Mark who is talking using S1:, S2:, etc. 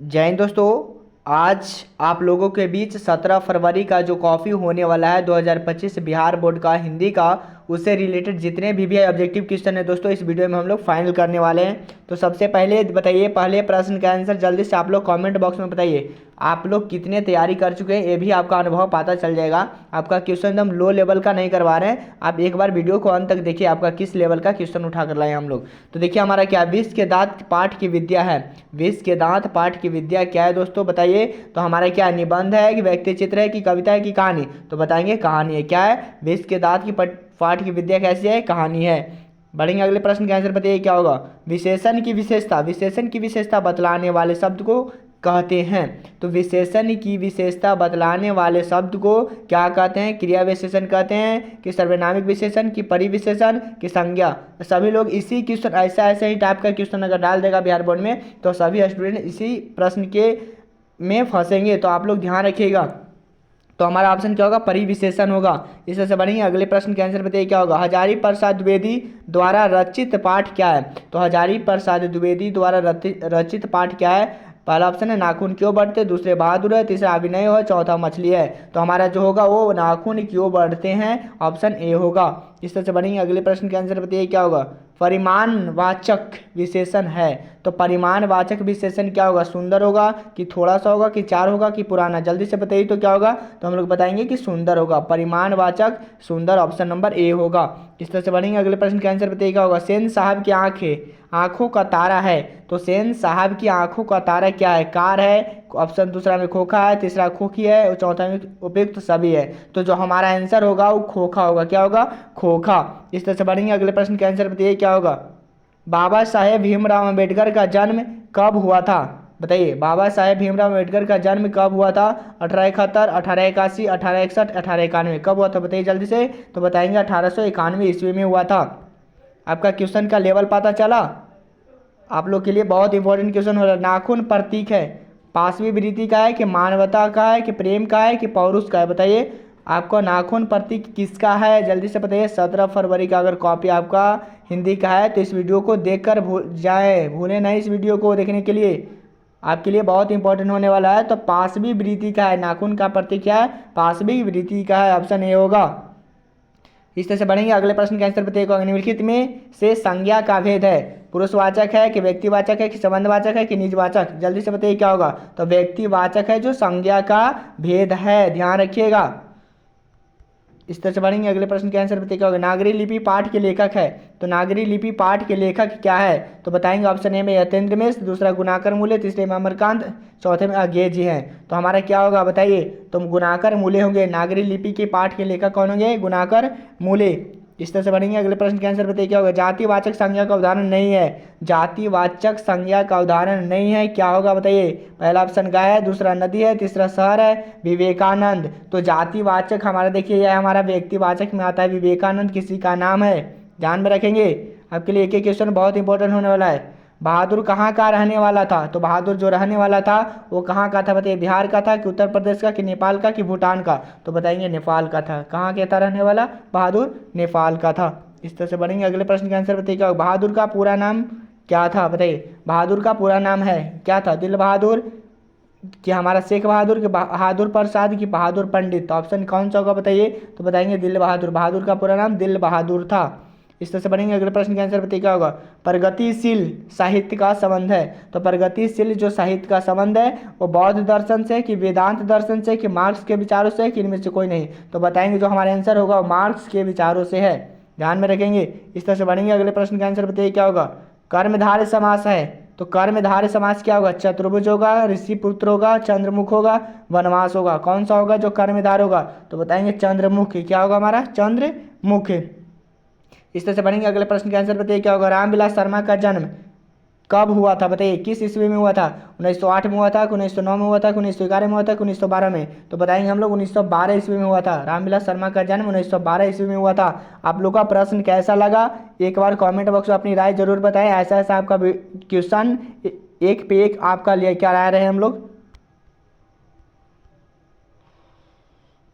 S1: जय हिंद दोस्तों। आज आप लोगों के बीच 17 फरवरी का जो कॉपी होने वाला है 2025 बिहार बोर्ड का हिंदी का, उससे रिलेटेड जितने भी ऑब्जेक्टिव क्वेश्चन है दोस्तों, इस वीडियो में हम लोग फाइनल करने वाले हैं। तो सबसे पहले बताइए, पहले प्रश्न का आंसर जल्दी से आप लोग कमेंट बॉक्स में बताइए। आप लोग कितने तैयारी कर चुके हैं, ये भी आपका अनुभव पता चल जाएगा। आपका क्वेश्चन एकदम लो लेवल का नहीं करवा रहे हैं, आप एक बार वीडियो को अंत तक देखिए, आपका किस लेवल का क्वेश्चन उठा कर लाए हम लोग। तो देखिए हमारा क्या विष के दांत पाठ की विद्या है। विष के दांत पाठ की विद्या क्या है दोस्तों, बताइए। तो हमारा क्या निबंध है कि व्यक्ति चित्र है कि कविता है कि कहानी, तो बताएंगे कहानी है। क्या है, विष के दांत की पाठ की विद्या कैसी है, कहानी है। बढ़ेंगे अगले प्रश्न का आंसर, बताइए क्या होगा। विशेषण की विशेषता, विशेषण की विशेषता बतलाने वाले शब्द को कहते हैं। तो विशेषण की विशेषता बतलाने वाले शब्द को क्या कहते हैं, क्रिया विशेषण कहते हैं कि सर्वनामिक विशेषण की परिविशेषण की संज्ञा। सभी लोग इसी क्वेश्चन ऐसा ही टाइप का क्वेश्चन अगर डाल देगा बिहार बोर्ड में, तो सभी स्टूडेंट इसी प्रश्न के में फंसेंगे, तो आप लोग ध्यान रखिएगा। तो हमारा ऑप्शन क्या होगा, परिविशेषण होगा। इस तरह से बढ़ेंगे अगले प्रश्न के आंसर बताइए क्या होगा। हजारी प्रसाद द्विवेदी द्वारा रचित पाठ क्या है। तो हजारी प्रसाद द्विवेदी द्वारा रचित पाठ क्या है। पहला ऑप्शन है नाखून क्यों बढ़ते, दूसरे बहादुर है, तीसरा अभिनय हो, चौथा मछली है। तो हमारा जो होगा वो नाखून क्यों बढ़ते हैं, ऑप्शन ए होगा। इस तरह से बढ़ेंगे अगले प्रश्न के आंसर बताइए क्या होगा। परिमाणवाचक विशेषण है। तो परिमाणवाचक विशेषण क्या होगा, सुंदर होगा कि थोड़ा सा होगा कि चार होगा कि पुराना, जल्दी से बताइए तो क्या होगा। तो हम लोग बताएंगे कि सुंदर होगा, परिमाणवाचक सुंदर, ऑप्शन नंबर ए होगा। इस तरह से बढ़ेंगे अगले प्रश्न के आंसर बताइए क्या होगा। सेन साहब की आंखें आंखों का तारा है। तो सेन साहब की आंखों का तारा क्या है, कार है, ऑप्शन दूसरा में खोखा है, तीसरा खोखी है और चौथा में उपयुक्त सभी है। तो जो हमारा आंसर होगा वो खोखा होगा। क्या होगा, खोखा। इस तरह से बढ़ेंगे अगले प्रश्न के आंसर बताइए क्या होगा। बाबा साहेब भीमराव अम्बेडकर का जन्म कब हुआ था। बताइए, बाबा साहेब भीमराव अम्बेडकर का जन्म कब हुआ था। 1871, 1881, 1861, 1891, कब हुआ था बताइए जल्दी से। तो बताएंगे 1891 ईस्वी में हुआ था। आपका क्वेश्चन का लेवल पता चला। आप लोग के लिए बहुत इंपॉर्टेंट क्वेश्चन हो रहा है। नाखून प्रतीक है, पांचवी वृत्ति का है कि मानवता का है कि प्रेम का है कि पौरुष का है, बताइए। आपका नाखून प्रतीक किसका है, जल्दी से बताइए। 17 फरवरी का अगर कॉपी आपका हिंदी का है तो इस वीडियो को देखकर भूले नहीं इस वीडियो को देखने के लिए, आपके लिए बहुत इंपॉर्टेंट होने वाला है। तो पांचवी वृत्ति का है, नाखून का प्रतीक क्या है, पांचवी वृत्ति का है, ऑप्शन ए होगा। इस तरह से बढ़ेंगे अगले प्रश्न के आंसर बताइए। निम्नलिखित में से संज्ञा का भेद है। पुरुषवाचक है कि व्यक्तिवाचक है कि संबंधवाचक है कि निजवाचक, जल्दी से बताइए क्या होगा। तो व्यक्तिवाचक है जो संज्ञा का भेद है, ध्यान रखिएगा। इस तरह से बढ़ेंगे अगले प्रश्न के आंसर बताइए क्या होगा। नागरी लिपि पाठ के लेखक है। तो नागरी लिपि पाठ के लेखक क्या है, तो बताएंगे ऑप्शन ए में यतेंद्र मिश्र, दूसरा गुणाकर मूल्य, तीसरे में अमरकांत, चौथे में अज्ञे जी हैं। तो हमारा क्या होगा बताइए। तो गुणाकर मूल्य होंगे। नागरी लिपि के पाठ के लेखक कौन होंगे, गुणाकर मूल्य। इस तरह से बढ़ेंगे अगले प्रश्न के आंसर बताइए क्या होगा। जातिवाचक संज्ञा का उदाहरण नहीं है। जातिवाचक संज्ञा का उदाहरण नहीं है, क्या होगा बताइए। पहला ऑप्शन गाय है, दूसरा नदी है, तीसरा शहर है, विवेकानंद। तो जातिवाचक हमारा देखिए यह हमारा व्यक्तिवाचक में आता है, विवेकानंद किसी का नाम है, ध्यान में रखेंगे। आपके लिए एक एक क्वेश्चन बहुत इंपॉर्टेंट होने वाला है। बहादुर कहाँ का रहने वाला था। तो बहादुर जो रहने वाला था वो कहाँ का था बताइए। बिहार का था कि उत्तर प्रदेश का कि नेपाल का कि भूटान का, तो बताएंगे नेपाल का था। कहाँ के था रहने वाला, बहादुर नेपाल का था। इस तरह से बढ़ेंगे अगले प्रश्न का आंसर बताइए क्या होगा। बहादुर का पूरा नाम क्या था बताइए। बहादुर का पूरा नाम है क्या था, दिल बहादुर कि हमारा शेख बहादुर के बहादुर प्रसाद की बहादुर पंडित, तो ऑप्शन कौन सा होगा बताइए। तो बताएंगे दिल बहादुर। बहादुर का पूरा नाम दिल बहादुर था। इस तरह से बढ़ेंगे अगले प्रश्न का आंसर बताइए क्या होगा। प्रगतिशील साहित्य का संबंध है। तो प्रगतिशील जो साहित्य का संबंध है वो बौद्ध दर्शन से कि वेदांत दर्शन से कि मार्क्स के विचारों से कि इनमें से कोई नहीं, तो बताएंगे जो हमारा आंसर होगा वो मार्क्स के विचारों से है, ध्यान में रखेंगे। इस तरह से बढ़ेंगे अगले प्रश्न का आंसर बताइए क्या होगा। कर्मधारय समास है। तो कर्मधारय समास क्या होगा। चतुर्भुज होगा, ऋषिपुत्र होगा, चंद्रमुख होगा, वनवास होगा, कौन सा होगा जो कर्मधार होगा। तो बताएंगे चंद्रमुख, क्या होगा हमारा चंद्रमुख। इस तरह से बढ़ेंगे अगले प्रश्न का आंसर बताइए क्या होगा। रामविलास शर्मा का जन्म कब हुआ था बताइए, किस ईस्वी में हुआ था। 1908 में हुआ था, 1909 में हुआ था, 1911 में हुआ था, 1912 में, तो बताएंगे हम लोग 1912 ईस्वी में हुआ था। रामविलास शर्मा का जन्म 1912 ईस्वी में हुआ था। आप लोग का प्रश्न कैसा लगा एक बार कमेंट बॉक्स में अपनी राय जरूर बताएं। ऐसा ऐसा आपका क्वेश्चन एक पे एक आपका लेकर आ रहे हैं हम लोग।